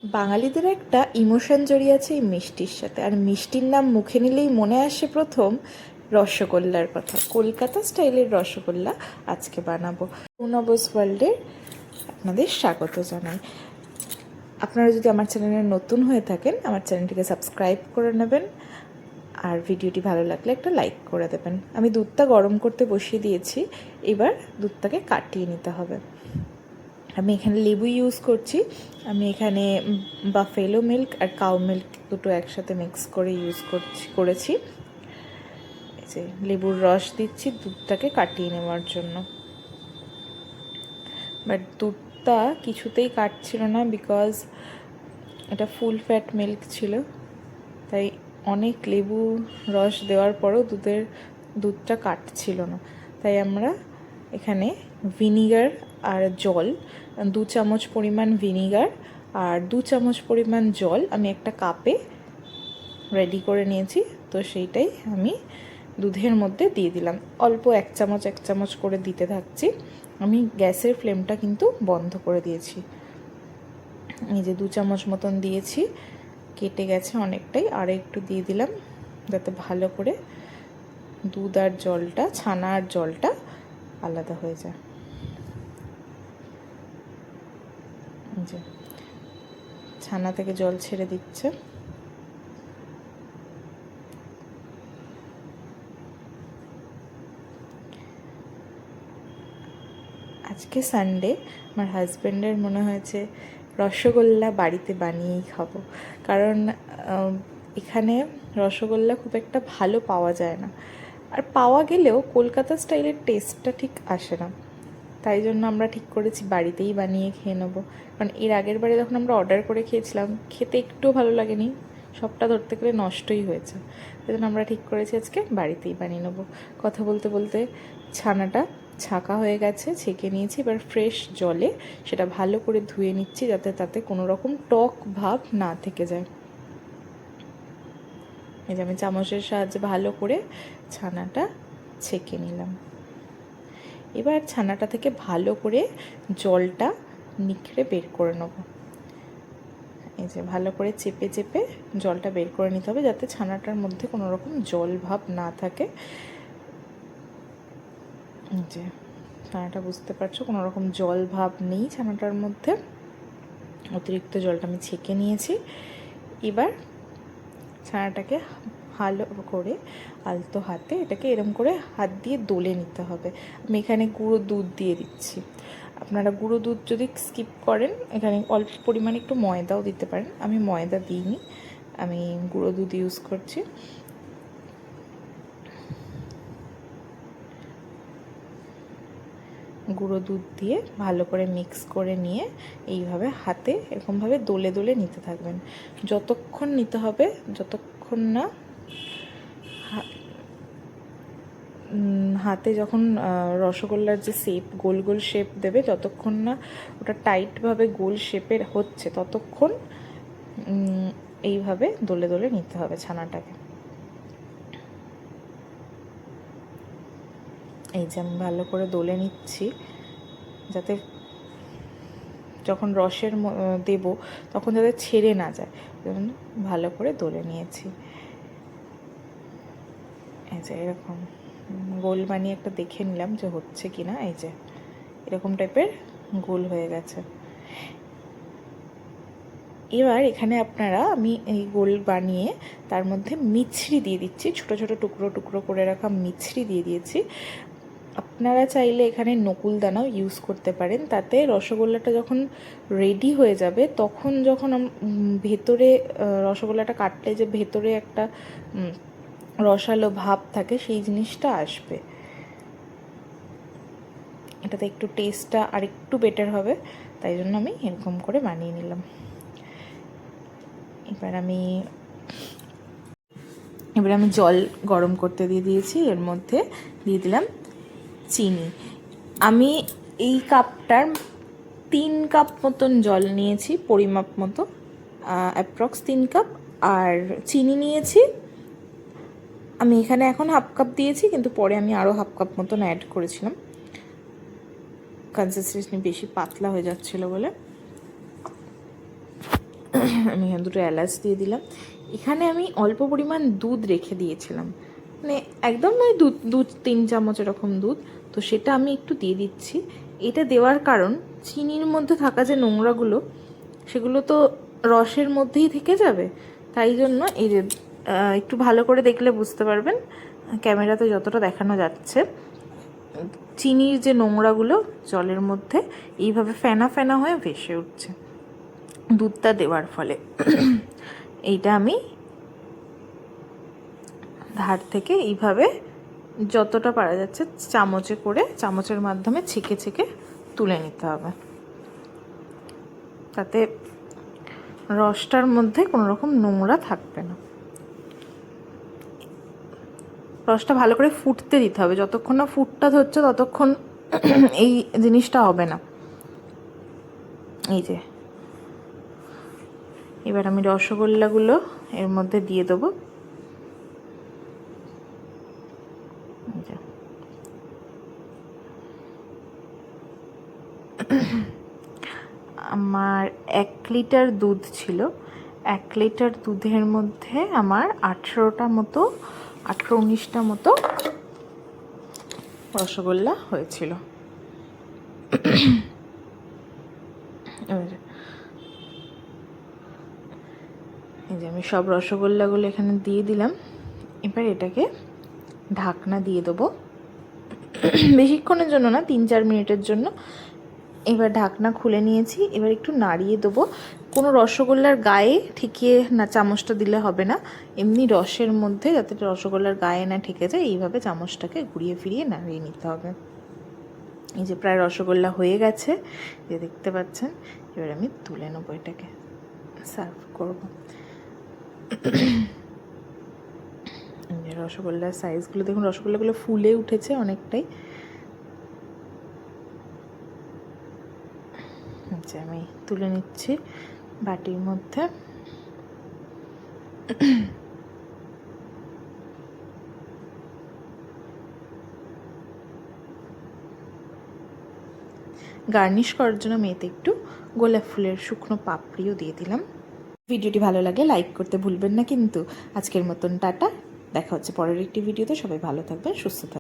বাঙালিদের একটা ইমোশন জড়িয়ে আছে এই মিষ্টির সাথে, আর মিষ্টির নাম মুখে নিলেই মনে আসে প্রথম রসগোল্লার কথা। কলকাতা স্টাইলের রসগোল্লা আজকে বানাবো। নবস ওয়ার্ল্ডে আপনাদের স্বাগত জানাই। আপনারা যদি আমার চ্যানেলে নতুন হয়ে থাকেন, আমার চ্যানেলটিকে সাবস্ক্রাইব করে নেবেন, আর ভিডিওটি ভালো লাগলে একটা লাইক করে দেবেন। আমি দুধটা গরম করতে বসিয়ে দিয়েছি, এবার দুধটাকে কাটিয়ে নিতে হবে। আমি এখানে লেবু ইউজ করছি। আমি এখানে বাফেলো মিল্ক আর কাউ মিল্ক দুটো একসাথে মিক্স করে করেছি। এই যে লেবুর রস দিচ্ছি দুধটাকে কাটিয়ে নেওয়ার জন্য। বাট দুধটা কিছুতেই কাটছিল না, বিকজ এটা ফুল ফ্যাট মিল্ক ছিল, তাই অনেক লেবু রস দেওয়ার পরেও দুধটা কাটছিল না। তাই আমরা এখানে ভিনিগার আর জল, 2 চামচ পরিমাণ ভিনিগার আর 2 চামচ পরিমাণ জল আমি একটা কাপে রেডি করে নিয়েছি। তো সেইটাই আমি দুধের মধ্যে দিয়ে দিলাম। অল্প 1 চামচ করে দিতে থাকছি। আমি গ্যাসের ফ্লেমটা কিন্তু বন্ধ করে দিয়েছি। এই যে 2 চামচ মতন দিয়েছি, কেটে গেছে অনেকটাই। আর একটু দিয়ে দিলাম যাতে ভালো করে দুধ আর জলটা, ছানা আর জলটা আলাদা হয়ে যায়। যে ছানা থেকে জল ছেড়ে দিচ্ছে। আজকে সানডে, আমার হাজব্যান্ডের মনে হয়েছে রসগোল্লা বাড়িতে বানিয়েই খাবো, কারণ এখানে রসগোল্লা খুব একটা ভালো পাওয়া যায় না, আর পাওয়া গেলেও কলকাতা স্টাইলের টেস্টটা ঠিক আসে না। তাই জন্য আমরা ঠিক করেছি বাড়িতেই বানিয়ে খেয়ে নেবো। কারণ এর আগের বারে যখন আমরা অর্ডার করে খেয়েছিলাম, খেতে একটুও ভালো লাগেনি, সবটা ধরতে গেলে নষ্টই হয়েছে। সেই জন্য আমরা ঠিক করেছি আজকে বাড়িতেই বানিয়ে নেবো। কথা বলতে বলতে ছানাটা ছাঁকা হয়ে গেছে, ছেঁকে নিয়েছি। এবার ফ্রেশ জলে সেটা ভালো করে ধুয়ে নিচ্ছি, যাতে তাতে কোনো রকম টক ভাব না থেকে যায়। এই যে আমি চামচের সাহায্যে ভালো করে ছানাটা ছেঁকে নিলাম। এবার ছানাটা থেকে ভালো করে জলটা নিখড়ে বের করে নেব। এই যে ভালো করে চেপে চেপে জলটা বের করে নিতে হবে, যাতে ছানাটার মধ্যে কোনো রকম জল ভাব না থাকে। যে ছানাটা বুঝতে পারছো, কোনো রকম জল ভাব নেই ছানাটার মধ্যে। অতিরিক্ত জলটা আমি ছেঁকে নিয়েছি। এবার ছানাটাকে ভালো করে আলতো হাতে এটাকে এরম করে হাত দিয়ে দলে নিতে হবে। আমি এখানে গুঁড়ো দুধ দিয়ে দিচ্ছি। আপনারা গুঁড়ো দুধ যদি স্কিপ করেন, এখানে অল্প পরিমাণে একটু ময়দাও দিতে পারেন। আমি ময়দা দিইনি, আমি গুঁড়ো দুধ ইউজ করছি। গুঁড়ো দুধ দিয়ে ভালো করে মিক্স করে নিয়ে এইভাবে হাতে এরকমভাবে দলে দলে নিতে থাকবেন। যতক্ষণ নিতে হবে, যতক্ষণ না হাতে যখন রসগোল্লার যে শেপ, গোল গোল শেপ দেবে, যতক্ষণ না ওটা টাইটভাবে গোল শেপের হচ্ছে ততক্ষণ এইভাবে দলে দলে নিতে হবে ছানাটাকে। এই যে আমি ভালো করে দলে নিচ্ছি, যাতে যখন রসের দেব তখন যাতে ছেড়ে না যায়, যেমন ভালো করে দলে নিয়েছি। এই যে এরকম গোল বানিয়ে একটা দেখে নিলাম যে হচ্ছে কি না। এই যে এরকম টাইপের গোল হয়ে গেছে। এবার এখানে আমি এই গোল বানিয়ে তার মধ্যে মিছরি দিয়ে দিচ্ছি। ছোট ছোট টুকরো টুকরো করে রাখা মিছরি দিয়ে দিয়েছি। আপনারা চাইলে এখানে নকুলদানাও ইউজ করতে পারেন। তাতে রসগোল্লাটা যখন রেডি হয়ে যাবে, তখন যখন ভেতরে রসগোল্লাটা কাটলে যে ভেতরে একটা রসালো ভাব থাকে, সেই জিনিসটা আসবে। এটাতে একটু টেস্টটা আর একটু বেটার হবে, তাই জন্য আমি এরকম করে বানিয়ে নিলাম। এবার আমি জল গরম করতে দিয়ে দিয়েছি। এর মধ্যে দিয়ে দিলাম চিনি। আমি এই কাপটার 3 কাপ মতন জল নিয়েছি, পরিমাপ মতো, অ্যাপ্রক্স 3 কাপ। আর চিনি নিয়েছি আমি এখানে এখন 1/2 কাপ দিয়েছি, কিন্তু পরে আমি আরও 1/2 কাপ মতন অ্যাড করেছিলাম, কনসিস্টেন্সি বেশি পাতলা হয়ে যাচ্ছিলো বলে। আমি এখানে 2টো এলাচ দিয়ে দিলাম। এখানে আমি অল্প পরিমাণ দুধ রেখে দিয়েছিলাম, মানে একদম ওই 2-3 চামচ এরকম দুধ, তো সেটা আমি একটু দিয়ে দিচ্ছি। এটা দেওয়ার কারণ চিনির মধ্যে থাকা যে নোংরাগুলো সেগুলো তো রসের মধ্যেই থেকে যাবে, তাই জন্য এই যে একটু ভালো করে দেখলে বুঝতে পারবেন, ক্যামেরাতে যতটা দেখানো যাচ্ছে চিনির যে নোংরাগুলো জলের মধ্যে এইভাবে ফেনা ফেনা হয়ে ভেসে উঠছে দুধটা দেওয়ার ফলে। এইটা আমি ধার থেকে এইভাবে যতটা পারা যাচ্ছে চামচে করে, চামচের মাধ্যমে ছেঁকে ছেঁকে তুলে নিতে হবে, তাতে রসটার মধ্যে কোনো রকম নোংরা থাকবে না। রসটা ভালো করে ফুটতে দিতে হবে, যতক্ষণ না ফুটটা ধরছে ততক্ষণ এই জিনিসটা হবে না। এই যে এবার আমি রসগোল্লাগুলো এর মধ্যে দিয়ে দেবো। আমার 1 লিটার দুধ ছিল, 1 লিটার দুধের মধ্যে আমার 18টা মতো 18-19টা মতো রসগোল্লা হয়েছিল। এই যে আমি সব রসগোল্লাগুলো এখানে দিয়ে দিলাম। এবার এটাকে ঢাকনা দিয়ে দেবো, বেশিক্ষণের জন্য না, 3-4 মিনিটের জন্য। এবার ঢাকনা খুলে নিয়েছি, এবার একটু নাড়িয়ে দেবো। কোনো রসগোল্লার গায়ে ঠেকিয়ে না চামচটা দিলে হবে না, এমনি রসের মধ্যে যাতে রসগোল্লার গায়ে না ঠেকে যায় এইভাবে চামচটাকে ঘুরিয়ে ফিরিয়ে নাড়িয়ে নিতে হবে। এই যে প্রায় রসগোল্লা হয়ে গেছে, যে দেখতে পাচ্ছেন। এবার আমি তুলে নেবো, এটাকে সার্ভ করবো। রসগোল্লার সাইজগুলো দেখুন, রসগোল্লাগুলো ফুলে উঠেছে অনেকটাই। আচ্ছা, আমি তুলে নিচ্ছি বাটির মধ্যে। গার্নিশ করার জন্য আমি এতে একটু গোলাপ ফুলের শুকনো পাপড়িও দিয়ে দিলাম। ভিডিওটি ভালো লাগে লাইক করতে ভুলবেন না কিন্তু। আজকের মতন টাটা, দেখা হচ্ছে পরের একটি ভিডিওতে। সবাই ভালো থাকবেন, সুস্থ থাকবেন।